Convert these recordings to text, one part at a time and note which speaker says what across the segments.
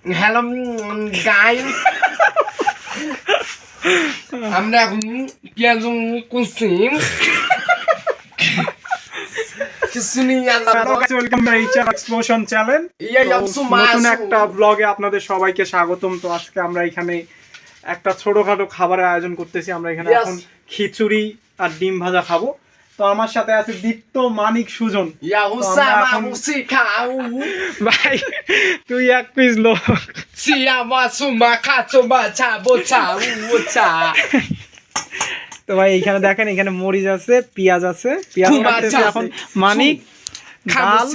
Speaker 1: Hello guys, আমরা এখন পেঁয়াজ কুচিম
Speaker 2: নতুন একটা ব্লগে আপনাদের সবাইকে স্বাগতম। তো আজকে আমরা এখানে একটা ছোটখাটো খাবারের আয়োজন করতেছি। আমরা এখানে এখন খিচুড়ি আর ডিম ভাজা খাবো। তো আমার সাথে আছে দীপ্ত, মানিক, সুজন। ভাই তুই এক পিস লোক। তো ভাই এখানে দেখেন, এখানে মরিচ আছে, পেঁয়াজ আছে, পেঁয়াজ কাটতেছে এখন মানিক, ডাল,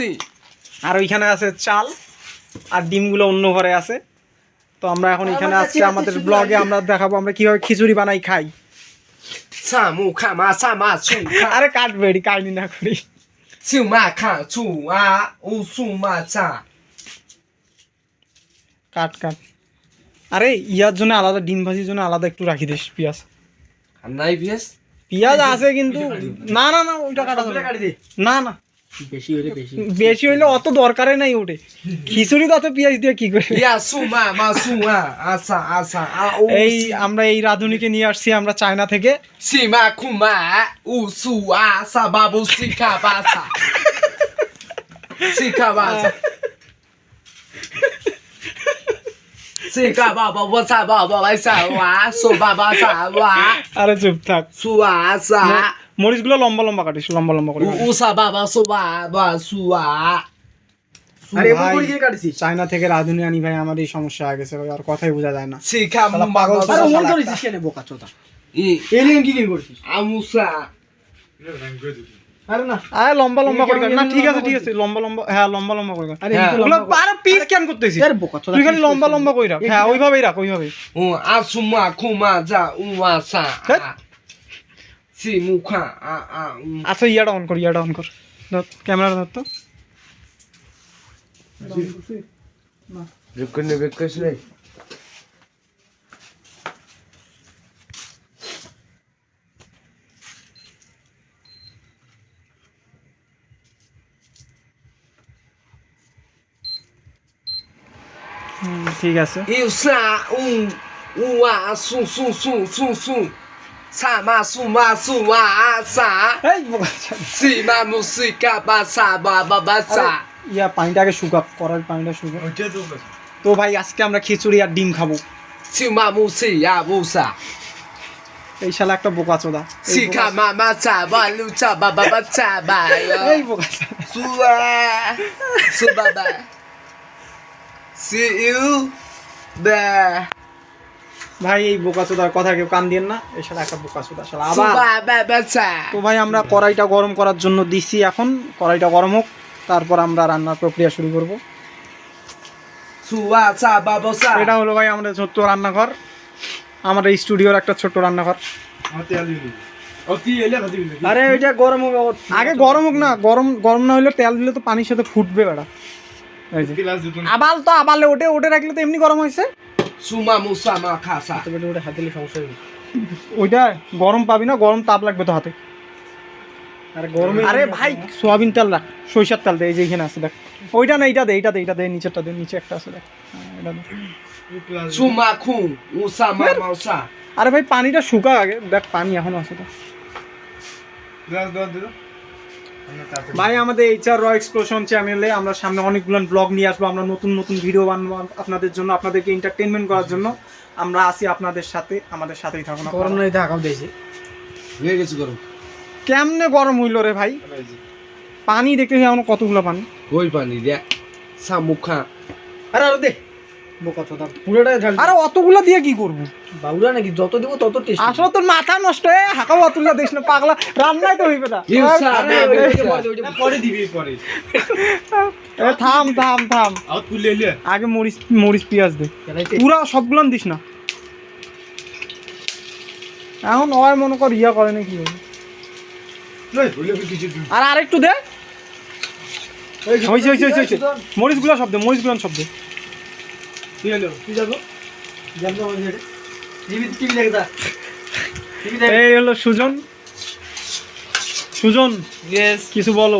Speaker 2: আর ওইখানে আছে চাল, আর ডিমগুলো অন্য ঘরে আছে। তো আমরা এখন এখানে আজকে আমাদের ব্লগে আমরা দেখাবো আমরা কিভাবে খিচুড়ি বানাই খাই। আরে কাটবো, এটি কাটনি না করি। কাট কাট। আরে ইয়ার জন্য আলাদা, ডিম ভাজির জন্য আলাদা একটু রাখি দিস পেঁয়াজ। পেঁয়াজ আছে কিন্তু না না না ওইটা কাটা না না, বেশি হইলে অত দরকারই নাই ওঠে। খিচুড়ি অত পেঁয়াজ দিয়ে কি করে? এই আমরা এই রাঁধুনিকে নিয়ে আসছি আমরা চায়না থেকে। আরে চুপ থাক। মরিচ গুলো লম্বা লম্বা কাটিস, লম্বা লম্বা করে। চায়না থেকে রাঁধুনি আনি ভাই, আমার এই সমস্যা হয়ে গেছে ভাই, আর কথাই বোঝা যায় না। আরে লম্বা লম্বা করে না, ঠিক আছে ঠিক আছে, লম্বা লম্বা, হ্যাঁ লম্বা লম্বা করে। আরে পিস কেন করতেছিস? তুই খালি লম্বা লম্বা করে রাখ। হ্যাঁ ওইভাবেই রাখ, ওইভাবেই। আচ্ছা ইয়াটা অন কর, ইয়াটা অন কর, ক্যামেরাটা ধর তো। ঠিক আছে। ইয়া পানিটা আগে শুকাক, করার পানিটা শুকাক। তো ভাই আজকে আমরা খিচুড়ি আর ডিম খাবো। এই শালা একটা বোকা চোদা। এই বোকা ভাই, এই বোকা চোদার কথা কেউ কান দিয়েন না। এই শালা একটা বোকা চোদা শালা আবার। তো ভাই আমরা কড়াইটা গরম করার জন্য দিছি, এখন কড়াইটা গরম হোক, তারপর আমরা রান্নার প্রক্রিয়া শুরু করব। এটা হলো ভাই আমাদের ছোট্ট রান্নাঘর, আমাদের স্টুডিওর একটা ছোট্ট রান্নাঘর। আরে ওইটা গরম হোক, আগে গরম হোক না, গরম গরম না হইলে তেল দিলে তো পানির সাথে ফুটবে বেড়া। আবাল তো আবালে ওটে ওটে রাখলে তো এমনি গরম হয়েছে। ওইটা গরম পাবি না, গরম তাপ লাগবে তো হাতে। আরে ভাই সোয়াবিন তেল রাখ, সরিষার তেল দে, এই যে এখানে আছে দেখ। ওইটা না, এইটা দে, এইটা দে, এইটা দে, নিচেরটা দে, নিচে একটা আছে দেখ। আরে ভাই পানিটা শুকা আগে, দেখ পানি এখনো আছে তো। ভাই আমাদের এইচআর র এক্সপ্লোশন চ্যানেলে আমরা সামনে অনেকগুলো ব্লগ নিয়ে আসবো, আমরা নতুন নতুন ভিডিও বানাবো আপনাদের জন্য, আপনাদেরকে এন্টারটেনমেন্ট করার জন্য। আমরা আছি আপনাদের সাথে, আমাদের সাথেই থাকুন। গরম নাই থাকাও দিয়েছি, হয়ে গেছে গরম। কেমনে গরম হইল রে ভাই? পানি দেখতেছি এখন কতগুলো পানি। ওই পানি দেখ সামুখা। আরে আরে দে বোকা চোদা, পুরোটাই ঢাল। আরে অতগুলো দিয়ে কি করব? বাউরা নাকি, যত দিব তত টেস্ট। আসলে তোর মাথা নষ্ট হয়ে হাকাও অতগুলো দিস না পাগলা, রান্নাই তো হইবে না। পরে দিবি পরে। এ থাম থাম থাম, আউ তুলে লে আগে মরিচ মরিচ পেঁয়াজ দে, পুরো সবগুলো দিস না। এখন ওই মনে কর ইয়া করে না কি হবে। আর আরেকটু দে, হইছে হইছে হইছে। মরিচগুলো সব দে, মরিচগুলো সব দে। এই হলো সুজন। সুজন কিছু বলো।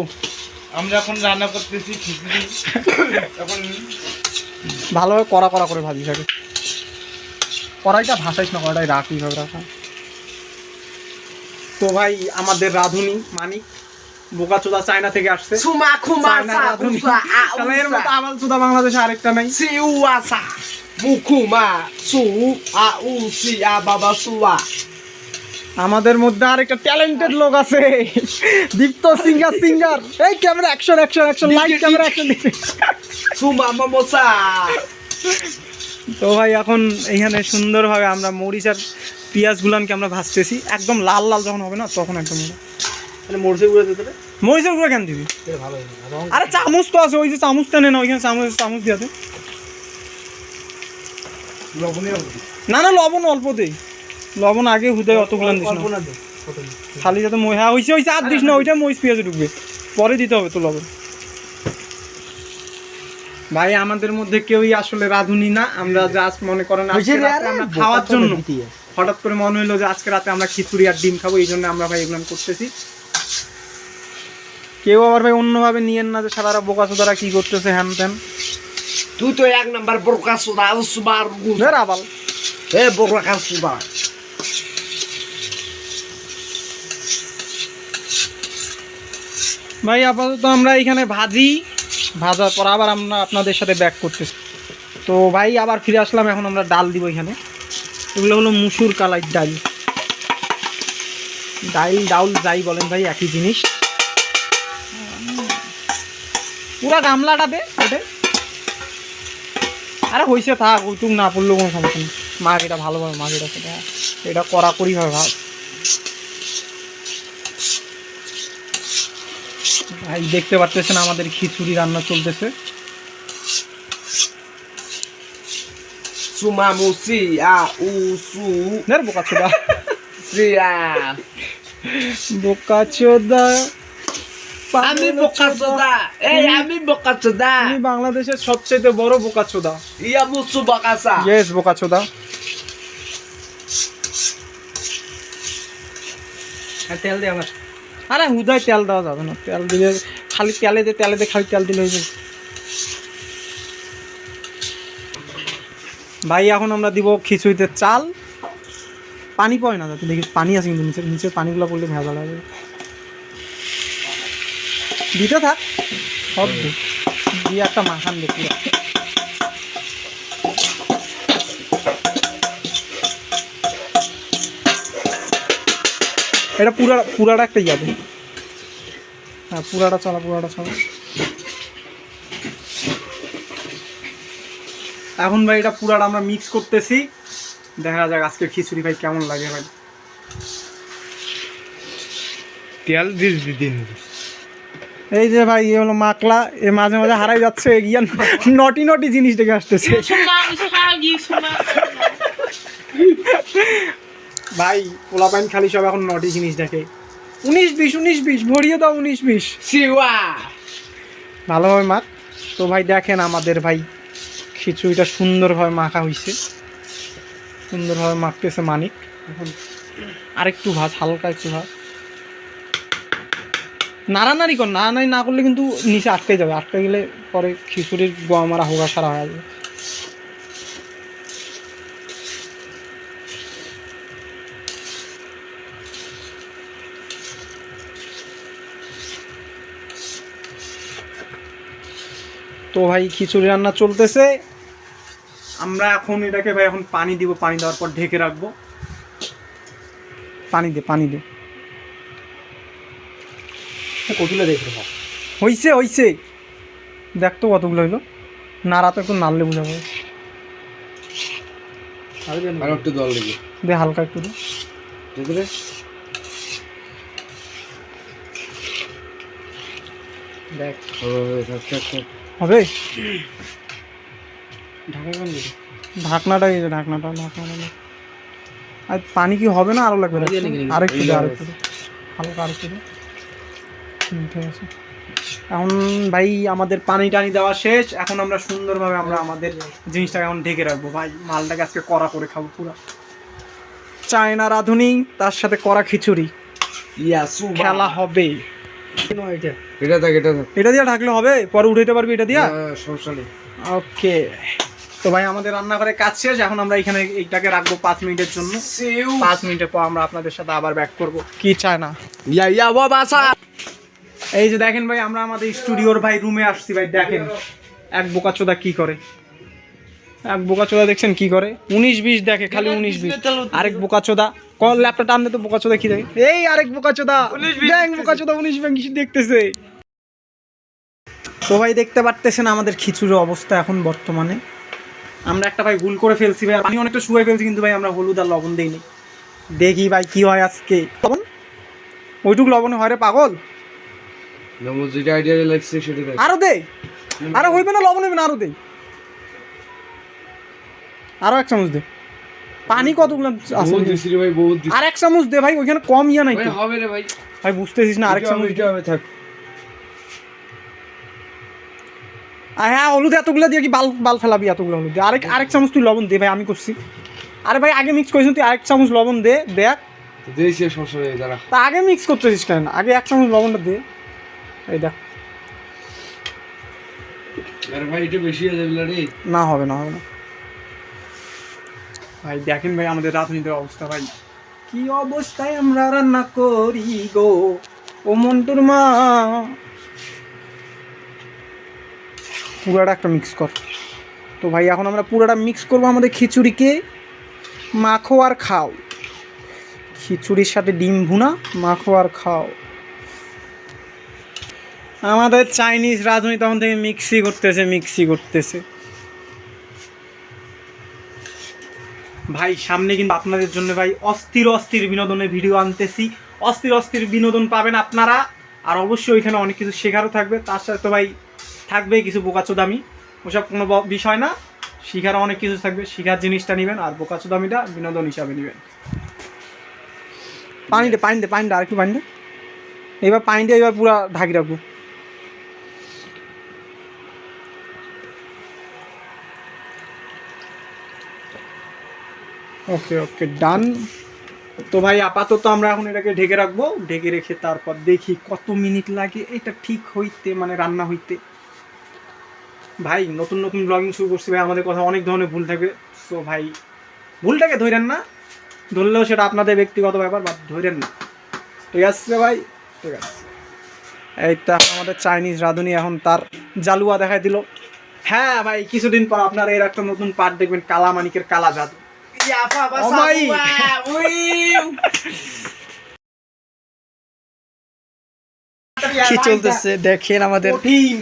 Speaker 3: আমরা এখন রান্না করতেছি খিচুড়ি। এখন
Speaker 2: ভালোভাবে কড়া কড়া করে ভাজি থাকে। কড়াইটা ভাসাইস না, কড়াই রাখ এইভাবে রাখা। তো ভাই আমাদের রাঁধুনি মানিক বোকাচোদা চায়না থেকে আসছে।
Speaker 1: সুমা খুমা
Speaker 2: চায়না
Speaker 1: সা
Speaker 2: রাঁধুনি।
Speaker 1: উসা আ
Speaker 2: তাহলে এর মতো
Speaker 1: উসা
Speaker 2: আবাল চোদা বাংলাদেশে আরেকটা নাই।
Speaker 1: সিউয়া সা মুকুমা সু আ উ সি আ বাবা সুয়া।
Speaker 2: আমাদের মধ্যে আরেকটা ট্যালেন্টেড লোক আছে, দীপ্ত সিঙ্গার। এই camera action light camera action.
Speaker 1: সুমা মামোসা।
Speaker 2: তো ভাই এখন এইখানে সুন্দরভাবে আমরা মরিচ আর পেঁয়াজ গুলানকে আমরা ভাজতেছি, একদম লাল লাল যখন হবে না তখন একদম
Speaker 1: মরছে গুলো দিতে
Speaker 2: মরিচের গুঁড়ো কেন দিবি?
Speaker 1: ভালো।
Speaker 2: আরে চামচ তো আছে, ওই যে চামচটা নে না, ওইখানে চামচ দিয়াতে। না লবণ অল্প দেই, লবণ আগে হুদায় অতগুলান দিস না, খালি যাতে হ্যাঁ হয়েছে আর দিস না, ওইটা মরিচ পেঁয়াজে ঢুকবে, পরে দিতে হবে তো লবণ। ভাই আমাদের মধ্যে কেউই আসলে রাঁধুনি না, আমরা জাস্ট মনে করেন আমরা খাওয়ার জন্য হঠাৎ করে মনে হলো যে আজকে রাতে আমরা খিচুড়ি আর ডিম খাবো, এই জন্য আমরা ভাই এগুলো করতেছি। কেউ আবার ভাই অন্যভাবে নিয়েন না যে সারা বোকাচোদারা কি করতেছে হ্যান ত্যান।
Speaker 1: তুই তো এক নাম্বার বোরকা সুদা উসবার
Speaker 2: ধর আবাল
Speaker 1: এ বোরকা সুদা।
Speaker 2: ভাই আপাতত আমরা এখানে ভাজার পর আবার আমরা আপনাদের সাথে ব্যাক করতেছি। তো ভাই আবার ফিরে আসলাম, এখন আমরা ডাল দিব এখানে। এগুলো হলো মুসুর কালাই ডাউল যাই বলেন ভাই একই জিনিস। পুরা গামলাটা দে ওটা। আরে হয়েছে থাক, ওইটুক না পড়লেও কোনো সমস্যা নেই। মাছ এটা ভালোভাবে মাছ এটা সেটা এটা কড়াকড়িভাবে ভাব। ভাই দেখতে পাচ্ছেন আমাদের খিচুড়ি রান্না চলতেছে।
Speaker 1: সুমা মুসি আ উ সু
Speaker 2: নের বোকাচোদা
Speaker 1: সিয়া।
Speaker 2: বোকাচোদা
Speaker 1: আমি বোকাচোদা, এই আমি বোকাচোদা।
Speaker 2: তুমি বাংলাদেশের সবচেয়ে বড় বোকাচোদা।
Speaker 1: ইয়া মুসু বাকাসা।
Speaker 2: ইয়েস বোকাচোদা। তেল দে আমার। আরে হুদায় তেল দেওয়া যাবে না, তেল দিলে খালি তেলে দে খালি তেল দিলে হয়ে যাবে। ভাই এখন আমরা দিব খিচুড়িতে চাল, পানি পড়ে না যাতে, দেখি পানি আছে কিন্তু নিচের পানিগুলো পড়লে ভেজাল হবে। দিতে থাক সব দিয়ে একটা মাখান দেখি। এটা পুরাটা একটা যাবে। হ্যাঁ পুরাটা চলা। এখন ভাই এটা পুরাটা আমরা মিক্স করতেছি, দেখা যাক আজকে খিচুড়ি ভাই কেমন লাগে। ভাই
Speaker 1: তেল দিন।
Speaker 2: এই যে ভাই এ হলো মাকলা, এ মাঝে মাঝে হারাই যাচ্ছে, গিয়া নটি জিনিস দেখে আসতেছে। ভাই পোলাপাইন খালি সব এখন নটি জিনিস দেখে। 19-20 ভরিয়ে দাও 19-20
Speaker 1: সিওয়া।
Speaker 2: ভালোভাবে মাখ। তো ভাই দেখেন আমাদের ভাই খিচুড়িটা সুন্দরভাবে মাখা হয়েছে, সুন্দরভাবে মাখতেছে মানিক। এখন আরেকটু ভাজ, হালকা একটু ভাজ, নাড়ানাড়ি কর, নাড়ানাড়ি না করলে কিন্তু নিচে আটকে যাবে, আটকে গেলে পরে খিচুড়ির গোয়া মারা হোগা সারা হয়ে যাবে। তো ভাই খিচুড়ি রান্না চলতেছে, আমরা এখন এটাকে ভাই এখন পানি দিব, পানি দেওয়ার পর ঢেকে রাখবো। পানি দে
Speaker 1: কতগুলো দেখে
Speaker 2: হইছে দেখ তো কতগুলো হইলো। নাড়া তো একটু নাড়লে বোঝা যাবে।
Speaker 1: আর একটু জল দিবি
Speaker 2: দে হালকা একটু দে।
Speaker 1: দেখ
Speaker 2: হবে ঢাকনাটা, এই যে ঢাকনাটা আর পানি কি হবে না, আরো লাগবে আরেকটু দে হালকা আরেকটু দে। ঠিক আছে, এখন ভাই আমাদের পানি টানি দেওয়া শেষ। এখন আমরা সুন্দরভাবে আমরা আমাদের জিনিসটাকে এখন ঢেকে রাখবো। ভাই মালটাকে আজকে কড়া করে খাবো, পুরো চায়না রাঁধুনি তার সাথে কড়া খিচুড়ি খেলা হবে।
Speaker 1: এটা
Speaker 2: এটা দিয়ে ঢাকলে হবে, পরে উঠাইতে পারবি এটা দিয়া।
Speaker 1: সমস্যা নেই।
Speaker 2: ওকে, তো ভাই আমাদের রান্নাঘরে কাজ শেষ। এখন আমরা এখানে এইটাকে রাখবো 5 মিনিটের জন্য। 5 মিনিটের পর আমরা আপনাদের সাথে আবার ব্যাক করব। কি চায় না
Speaker 1: ইয়া বাবা।
Speaker 2: এই যে দেখেন ভাই, আমরা আমাদের স্টুডিওর ভাই রুমে আসছি ভাই। দেখেন এক বোকাচোদা কি করে, এক বোকাচোদা দেখছেন কি করে, 19-20 দেখে, খালি 19-20। আরেক বোকাচোদা কল ল্যাপটপ টানলে তো বোকাচোদা কি দেখে, এই আরেক বোকাচোদা ব্যাং বোকাচোদা 19-20 দেখতেছে। তো ভাই দেখতে পারতেছেন আমাদের খিচুড়ির অবস্থা এখন বর্তমানে। আমরা একটা ভাই ভুল করে ফেলছি ভাই, আমি অনেকটা শুয়ে ফেলছি, কিন্তু ভাই আমরা হলুদ আর লবণ দেইনি। দেখি ভাই কি হয় আজকে। লবণ ওইটুকু লবণে হয় রে পাগল,
Speaker 1: যেটা আইডিয়া লাগছে সেটা দেখ।
Speaker 2: আরো দে, আরো হইবে না, লবণ হইবে না, আরো দে, আরো 1 চামচ দে। পানি কতগুলো আছে
Speaker 1: ভাই? বহুত
Speaker 2: আর 1 চামচ দে ভাই, ওইখানে কম ইয়া নাই তো
Speaker 1: হবে রে ভাই।
Speaker 2: ভাই বুঝতেছিস না, আরেক চামচ
Speaker 1: দিতে হবে। থাক।
Speaker 2: হ্যাঁ, হলুদ এতগুলো দিয়ে কি বাল বাল ফেলাবি? এতগুলো হলুদ দে। আরেক চামচ তুই লবণ দে ভাই, আমি করছি। আরে ভাই আগে মিক্স করেছিস তুই, 1 চামচ লবণ দে। দেখ
Speaker 1: দেশে সমস্যা নেই দাঁড়া।
Speaker 2: তা আগে মিক্স করতেছিস কেন? আগে 1 চামচ লবণটা দে। এই দেখ।
Speaker 1: আরে ভাই এটা বেশি হয়ে যাবে রে।
Speaker 2: না হবে না, হবে না ভাই। দেখেন ভাই আমাদের রাঁধুনিদের অবস্থা ভাই, কি অবস্থায় আমরা রান্না করি গো ও মন্টুর মা। পুরাটা একটা মিক্স কর। তো ভাই এখন আমরা পুরাটা মিক্স করবো আমাদের খিচুড়িকে। মাখো আর খাও, খিচুড়ির সাথে ডিম ভুনা, মাখো আর খাও। আমাদের চাইনিজ রাঁধুনি তখন থেকে মিক্সি করতেছে ভাই। সামনে কিন্তু আপনাদের জন্য ভাই অস্থির বিনোদনের ভিডিও আনতেছি। অস্থির বিনোদন পাবেন আপনারা। আর অবশ্যই ওইখানে অনেক কিছু শেখারও থাকবে, তার সাথে তো ভাই থাকবে কিছু বোকাচোদামি। ওসব কোনো বিষয় না, শিখার অনেক কিছু থাকবে। শিখার জিনিসটা নেবেন আর বোকাচোদামিটা বিনোদন হিসাবে নেবেন। পানি দে আর একটু পানি দে। এবার পানি দিয়ে এবার পুরো ঢাকি রাখবো। ওকে ডান। তো ভাই আপাতত আমরা এখন এটাকে ঢেকে রাখবো। ঢেকে রেখে তারপর দেখি কত মিনিট লাগে এটা ঠিক হইতে, মানে রান্না হইতে। ভাই নতুন ব্লগিং শুরু করছি ভাই, আমাদের কথা অনেক ধরনের ভুল থাকবে। সো ভাই ভুলটাকে ধরেন না, ধরলেও সেটা আপনাদের ব্যক্তিগত ব্যাপার, বা ধরেন না। ঠিক আছে ভাই, ঠিক আছে। এইটা আমাদের চাইনিজ রাঁধুনি এখন তার জালুয়া দেখাই দিল। হ্যাঁ ভাই, কিছুদিন পর আপনারা এর একটা নতুন পার্ট দেখবেন, কালামানিকের কালা জাদু। কি চলতেছে দেখেন আমাদের,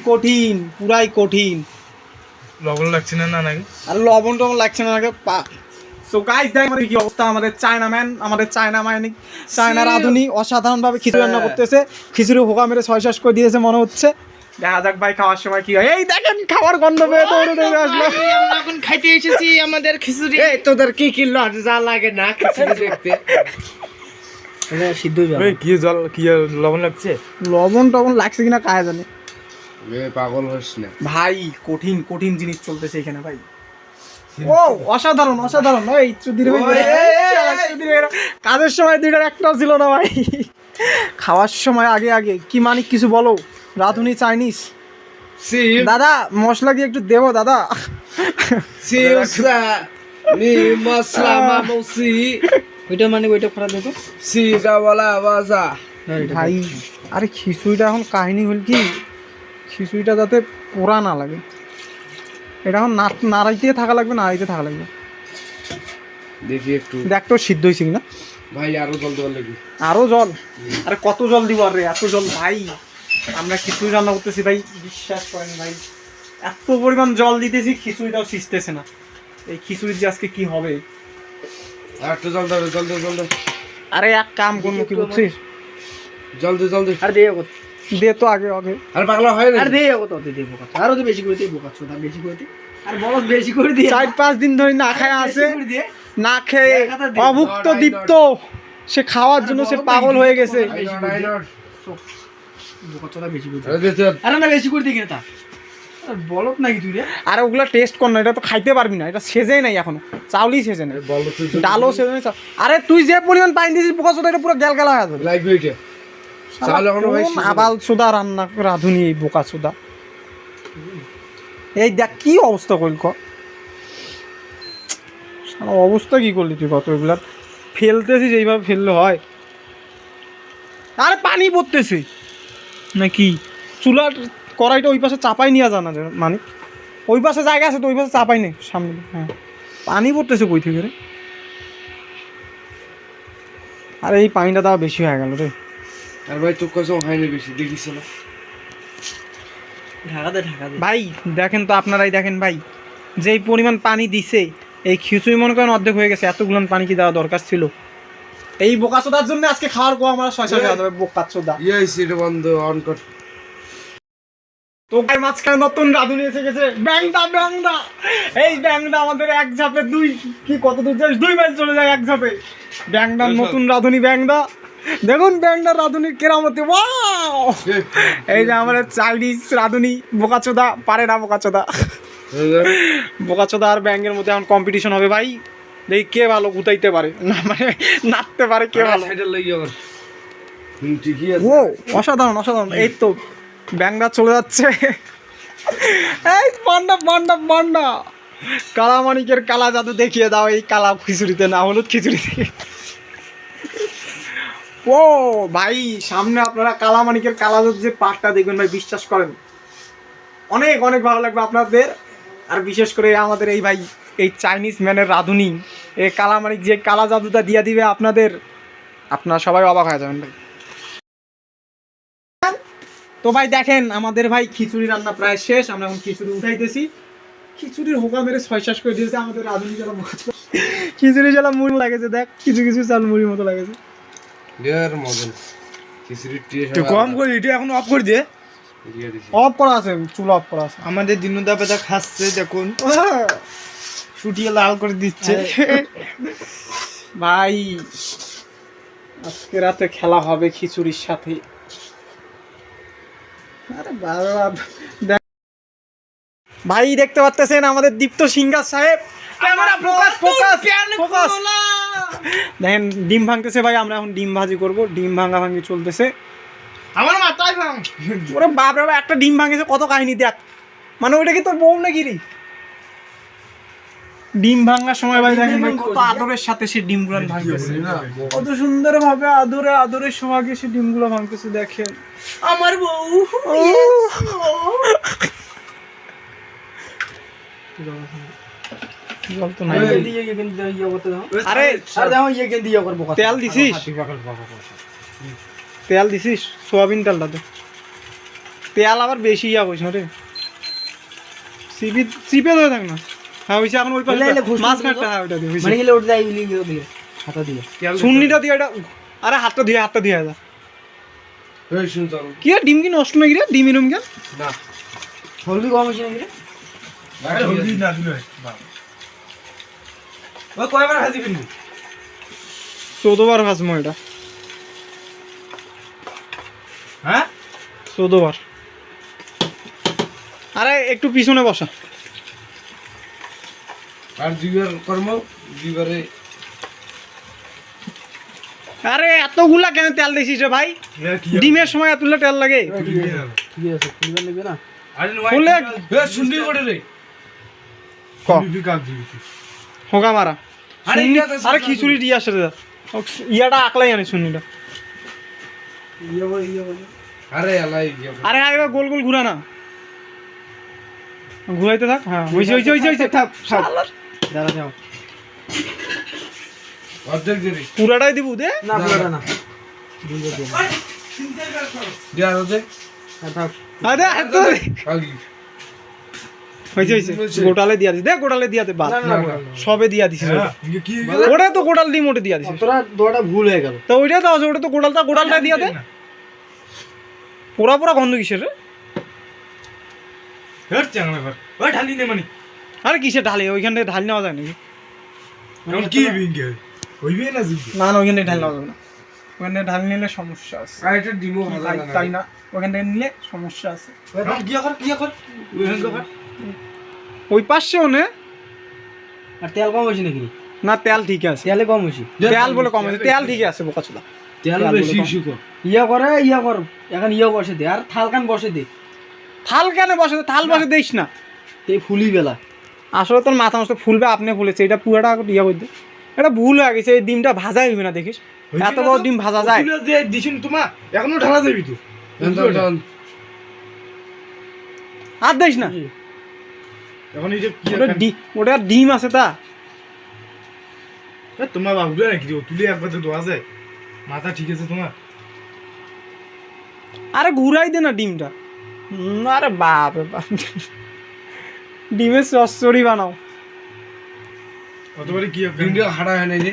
Speaker 2: কঠিন পুরাই কঠিন।
Speaker 1: লবণ লাগছে না নাকি?
Speaker 2: আর লবণ টবণ লাগছে না নাকি পা। সো গাইস দেখ আমাদের কি অবস্থা। আমাদের চায়না রাঁধুনি অসাধারণভাবে খিচুড়ি রান্না করতেছে। খিচুড়ি হোকা মেরে 6 শেষ করে দিয়েছে মনে হচ্ছে। দেখা যাক ভাই খাওয়ার সময় কি হয়। এই দেখেন খাওয়ার গন্ধ পেয়ে দৌড়ে আসলো।
Speaker 1: আমরা এখন খাইতে এসেছি আমাদের খিচুড়ি। এই তোদের কি লজ্জা লাগে না খিচুড়ি দেখতে?
Speaker 2: সিদ্ধ
Speaker 1: কি জল কি লবণ লাগছে?
Speaker 2: লবণ টবণ লাগছে কিনা কায়া জানে।
Speaker 1: পাগল হস না
Speaker 2: ভাই, কঠিন জিনিস চলতেছে এখানে ভাই। ও অসাধারণ। এই চুদির কাজের সময় দুইটার একটাও ছিল না ভাই। খাওয়ার সময় আগে কি মানিক কিছু বলো। রাঁধুনি চাইনিজ দাদা, মশলা কি একটু দেবো দাদা? ওইটা মানে ওইটা খরা দেবো ভাই। আরে খিচুড়িটা এখন কাহিনী হল কি, খিচুড়িটা যাতে পোড়া না লাগে, এটা এখন নাড়াইতে থাকা লাগবে।
Speaker 1: দেখি একটু
Speaker 2: দেখ তো সিদ্ধ হয়েছে কিনা
Speaker 1: ভাই। আরো জল দেওয়ার লাগবে,
Speaker 2: আরো জল। আরে কত জল দিব? আরে এত জল ভাই, আমরা খিচুড়ি রান্না করতেছি ভাই, বিশ্বাস করেন ভাই। এত পরিমাণ জল দিতেছি, খিচুড়িটাও সিজতেছে না। এই খিচুড়ি যে আজকে কি হবে।
Speaker 1: একটু জল দে।
Speaker 2: আরে এক কাম করবো কি বুঝছিস,
Speaker 1: জল দে।
Speaker 2: আরে দে তো আগে।
Speaker 1: আরে পাগলা হয় না?
Speaker 2: আরে দে বোকা, আরো তো বেশি করে দে বোকা, ছোটা বেশি করে দে। আর বড় বেশি করে দিয়ে 4-5 দিন ধরে না খায় আছে, না খেয়ে অভুক্ত দীপ্ত। সে খাওয়ার জন্য সে পাগল হয়ে গেছে। আরে ওগুলা টেস্ট কর না, এটা তো খাইতে পারবি না। এটা সেজেই নাই এখনো, চাউলই সেজে নাই, ডালও সেজে নাই। আরে তুই যে পরিমাণ পানি দিয়েছিস বোকা চোদা, এটা পুরো গেলগেলা হয়ে যাবে। আবাল চোদা রান্না রাঁধুনি এই বোকা চোদা। এই দেখ কি অবস্থা করলি ক অবস্থা কি করলি তুই কত এগুলা ফেলতেছিস এইভাবে ফেললে হয় আরে পানি পড়তেছে নাকি চুলার কড়াইটা ওই পাশে চাপাই নিয়ে জানা যায় মানে ওই পাশে জায়গা আছে তো ওই পাশে চাপাই নেই সামনে হ্যাঁ পানি পড়তেছে কই থেকে রে আরে এই পানিটা তাও বেশি হয়ে গেল রে
Speaker 1: আর ভাই তোর কাছেও হয়নি বেশি দেখিস না
Speaker 3: ঢাকা দে
Speaker 2: ভাই দেখেন তো আপনারাই দেখেন ভাই যেই পরিমাণ পানি দিছে এই খিচুড়ি মনে করেন অর্ধেক হয়ে গেছে এতগুলো পানি কি দেওয়া দরকার ছিল এই বোকাচোদার জন্য আজকে খাওয়ার পর আমার শয়শা হয়ে যাবে বোকাচোদা
Speaker 1: এটা বন্ধ অন কর
Speaker 2: তো ভাই মাঝখানে নতুন রাঁধুনি এসে গেছে ব্যাংদা এই ব্যাংদা আমাদের এক ঝাপে দুই কি কত দূর যায় 2 মাইল চলে যায় এক ঝাপে ব্যাংদার নতুন রাঁধুনি ব্যাংদা দেখুন ব্যাংদার রাঁধুনির কেরামতি ওয়াও এই যে আমাদের চাইনিজ রাঁধুনি বোকাচোদা পারে না বোকাচোদা আর ব্যাংকের মধ্যে এখন কম্পিটিশন হবে ভাই দেখি কে ভালো গুতাইতে পারে না মানে নাচতে পারে কে ভালো
Speaker 1: ঠিকই আছে
Speaker 2: ও অসাধারণ এই তো ব্যাংদা চলে যাচ্ছে এই পান্ডা কালামানিকের কালা জাদু দেখিয়ে দাও এই কালা খিচুড়িতে না হলুদ খিচুড়িতে ও ভাই সামনে আপনারা কালামানিকের কালা জাদু যে পাটটা দেখবেন ভাই বিশ্বাস করেন অনেক অনেক ভালো লাগবে আপনাদের আর বিশেষ করে আমাদের এই ভাই এই চাইনিজ ম্যানের রাঁধুনি এই কালামানিক যে কালা জাদুটা দিয়ে দিবে আপনারা সবাই অবাক হয়ে যাবেন ভাই তো ভাই দেখেন আমাদের ভাই খিচুড়ি রান্না প্রায় শেষ আমরা এখন খিচুড়ি উঠাইতেছি খিচুড়ির হোকা মেরে ছয় করে দিয়েছে আমাদের রাঁধুনি যারা খিচুড়ি জ্বালা মুড়ি লাগেছে দেখ কিছু চাল মুড়ির মতো লাগেছে
Speaker 3: কম করে এটা এখন অফ করে দে
Speaker 2: অফ করা আছে চুলা অফ করা আছে
Speaker 3: আমাদের দিনুদা পেদা খাচ্ছে দেখুন শুটিয়ে লাল করে দিচ্ছে
Speaker 2: ভাই আজকে রাতে খেলা হবে খিচুড়ির সাথে আরে বাবা ভাই দেখতে পাচ্ছেন আমাদের দীপ্ত সিংহার সাহেব ক্যামেরা ফোকাস দেখেন ডিম ভাঙতেছে ভাই আমরা এখন ডিম ভাজি করব ডিম ভাঙি চলতেছে
Speaker 3: আমার মাথায় ভাঙ
Speaker 2: ওরে বাপ রে একটা ডিম ভাঙেছে কত কাহিনী দেখ মানে ওইটা কি তোর বউ নাকি রে ডিম ভাঙার সময় ভাই দেখেন ভাই কত আদরের সাথে সে ডিমগুলো ভাঙতেছে কত সুন্দর ভাবে আদরের সোহাগে সে ডিমগুলো ভাঙতেছে দেখেন
Speaker 3: আমার বউ
Speaker 2: আরে তেল দিছিস তেল দিছিস সোয়াবিন তেলটাতে তেল আবার বেশি ইয়া কইস না রে চিপে ধরে থাক না হ্যাঁ হইছে এখন ওই পাশে মাছ কাটতে হয় ওটা দিয়ে
Speaker 3: মানে গেলে ওটা দিয়ে হাতা দিয়ে
Speaker 2: সুন্নিটা দিয়ে এটা আরে হাতটা দিয়ে যা
Speaker 1: এই শুন চল
Speaker 2: কি রে ডিম কি নষ্ট নাকি রে ডিম এরম কেন
Speaker 1: না
Speaker 3: হলদি কম হইছে নাকি রে
Speaker 1: হলদি না দিলে
Speaker 3: ও কয়বার ভাজি কিনবি
Speaker 2: 14 বার ভাজমো এটা
Speaker 3: হ্যাঁ
Speaker 2: 14 বার আরে একটু পিছনে বসা
Speaker 1: আর দুইবার কর্ম দুইবারে
Speaker 2: আরে এতগুলা কেন তেল দিছিস রে ভাই ডিমের সময় এতগুলা তেল লাগে
Speaker 3: ঠিক আছে ফুলবার নেবে না
Speaker 2: ফুলে
Speaker 1: এ শুনবি করে রে
Speaker 2: ক হোগা মারা আরে খিচুড়ি দিয়ে আসে রে ইয়াটা আকলাই আনে শুনিটা
Speaker 1: আরে আলাই গিয়া
Speaker 2: আরে আরে গোল গোল ঘুরা না ঘুরাইতে থাক হ্যাঁ হইছে থাক
Speaker 3: দাঁড়া যাও
Speaker 1: অর্ধেক দিবি
Speaker 2: পুরাটাই দিব দে
Speaker 3: না পুরোটা না
Speaker 1: দিয়া দে
Speaker 3: থাক
Speaker 2: আরে এত
Speaker 1: আগি
Speaker 2: হইছে গোটালে দিয়া দিস দে গোটালে দিয়া দে বাদ সবে দিয়া দিছিস
Speaker 1: কি
Speaker 2: ওটা তো গোটাল দি মোটে দিয়া দিছিস
Speaker 3: তোরা দোয়াটা ভুল হয়ে গেল
Speaker 2: তো ওইটা তো আছে ওটা তো গোটালটা দিয়া দে পুরা গন্ধ কিসের রে
Speaker 1: হেট চাংলা কর ওই ঢালি নে মানি
Speaker 2: আরে কিসের ঢালে ওইখান থেকে ঢাল নেওয়া যায় নাকি
Speaker 1: এখন কি বিঙ্গে হইবে না জিবি
Speaker 2: না ওইখান থেকে ঢাল নেওয়া যাবে না ওখান থেকে ঢাল নিলে সমস্যা আছে
Speaker 1: আর এটা ডিমো ভালো লাগে
Speaker 2: তাই না ওখান থেকে নিলে সমস্যা আছে
Speaker 1: কি কর ওইখান কর
Speaker 2: ওই পাশেও নে
Speaker 3: আর তেল কম হইছে নাকি
Speaker 2: না তেল ঠিক আছে
Speaker 3: তেলে কম হইছে
Speaker 2: তেল বলে কম আছে তেল ঠিক আছে বোকাচোদা
Speaker 1: তেল বেশি কর
Speaker 3: ইয়া কর এখন বসে দে আর থালকান বসে দে
Speaker 2: থাল কেন বসে থাল বসে দিস না
Speaker 3: এই ফুলি বেলা
Speaker 2: আসলে তোর মাথা মস্ত ফুলবে, আপনি ফুলেছে, এটা পুরাটা ইয়া করতে, এটা ভুল হয়ে গেছে, এই ডিমটা ভাজা হইবে না দেখিস, এত বড় ডিম ভাজা যায়?
Speaker 3: যে দিছিন তোমার এখনো ঢালা যাবি তো
Speaker 2: আর দেখিস না,
Speaker 3: এখন এই যে
Speaker 2: ওটা ডিম আছে তা।
Speaker 3: তোমার বাবুরা নাকি তুলে একবার তো দোয়া যায়, মাথা ঠিক আছে তোমার?
Speaker 2: আরে ঘুরাই দে না ডিমটা। আরে বাপ রে বাপ, ডিমের চচ্চড়ি বানাও।
Speaker 3: কতবারে কি ডিমটা হাঁটা হয় না রে।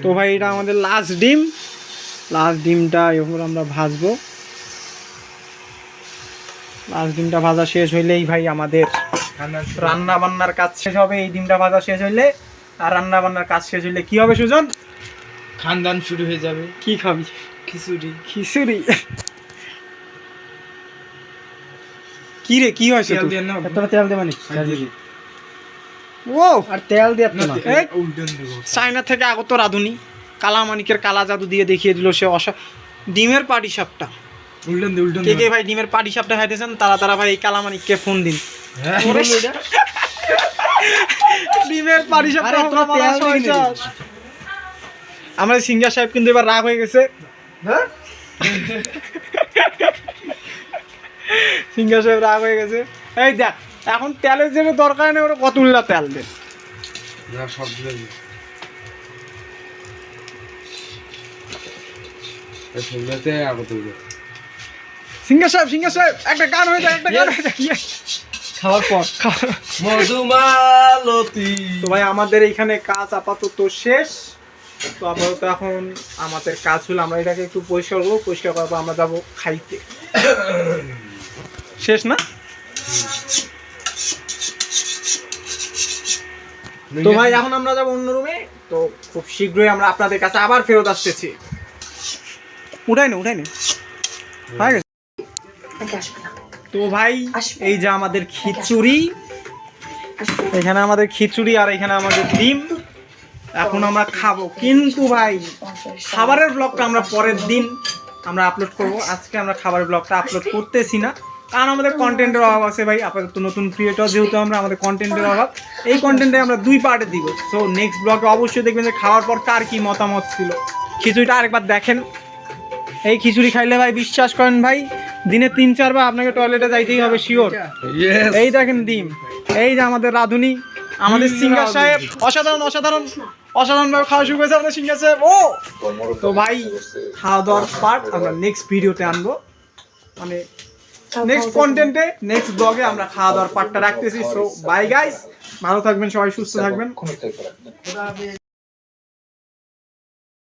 Speaker 2: তো ভাই এটা আমাদের লাস্ট ডিম, লাস্ট ডিমটা এরপর আমরা ভাজবো। লাস্ট ডিমটা ভাজা শেষ হইলেই ভাই আমাদের রান্না বান্নার কাজ শেষ হবে। এই ডিমটা ভাজা শেষ হইলে আর রান্না বান্নার কাজ শেষ হইলে কি হবে সুজন?
Speaker 3: খানদান শুরু হয়ে যাবে।
Speaker 2: কি খাবি?
Speaker 3: খিচুড়ি।
Speaker 2: খিচুড়ি? কি রে কি হয়েছে?
Speaker 3: তেল দিয়ে না,
Speaker 2: একটা তেল দে মানে ও আর তেল দিয়ে না,
Speaker 3: উল্টেন দেবো।
Speaker 2: চায়না থেকে আগত রাঁধুনি কালামানিকের কালা জাদু দিয়ে দেখিয়ে দিল সে ডিমের পাটি সাপটা।
Speaker 3: উল্টেন দে, উল্টেন
Speaker 2: কে কে ভাই ডিমের পাটি সাপটা খাইতেছেন তারা তারা ভাই এই কালামানিককে ফোন দিন। ডিমের পাটি সাপটা আমাদের সিঙ্গার সাহেব কিন্তু এবার রাগ হয়ে গেছে।
Speaker 3: হ্যাঁ
Speaker 2: সিঙ্গার সাহেব রাগ হয়ে গেছে। এই দেখ এখন তেলের জন্য দরকার নেই, ওরা কত উল্লা তেল দেন
Speaker 3: না, সব দিয়ে দিই। এই ফুলতে আগত হইলো।
Speaker 2: সিঙ্গার সাহেব একটা গান হয়ে যায়, একটা গান হয়ে যায়
Speaker 3: খাওয়ার পর মধুমালতী।
Speaker 2: তো ভাই আমাদের এইখানে কাজ আপাতত শেষ। তো আপাতত এখন আমাদের কাজ হলো আমরা এটাকে একটু পরিষ্কার করবো, পরিষ্কার করার পর আমরা যাবো খাইতে। শেষ না? তো ভাই এখন আমরা যাবো অন্য রুমে। তো খুব শীঘ্রই আমরা আপনাদের কাছে আবার ফেরত আসতেছি। উঠাই না হয়ে গেছে। তো ভাই এই যে আমাদের খিচুড়ি, এখানে আমাদের খিচুড়ি আর এখানে আমাদের ডিম, এখন আমরা খাবো। কিন্তু ভাই খাবারের ব্লগটা আমরা পরের দিন আমরা আপলোড করব, আজকে আমরা খাবারের ব্লগটা আপলোড করতেছি না, কারণ আমাদের কন্টেন্টের অভাব আছে ভাই। আপাতত নতুন ক্রিয়েটর যেহেতু আমাদের কন্টেন্টের অভাব, এই কন্টেন্টে আমরা 2 পার্টে দিব। সো নেক্সট ব্লগে অবশ্যই দেখবেন যে খাওয়ার পর কার কি মতামত ছিল। খিচুড়িটা আরেকবার দেখেন, এই খিচুড়ি খাইলে ভাই বিশ্বাস করেন ভাই দিনে 3-4 বার আপনাকে টয়লেটে যাইতেই হবে শিওর। এই দেখেন ডিম, এই যে আমাদের রাঁধুনি, আমাদের সিঙ্গার সাহেব অসাধারণ ভাবে খাওয়া শুরু করেছে আমাদের সিঙ্গার সাহেব। ও তো ভাই খাওয়া দাওয়ার পার্ট আমরা নেক্সট ভিডিওতে আনবো, মানে নেক্সট কন্টেন্টে নেক্সট ব্লগে আমরা খাওয়া দাওয়ার পার্টটা রাখতেছি। সো বাই গাইস, ভালো থাকবেন সবাই, সুস্থ থাকবেন।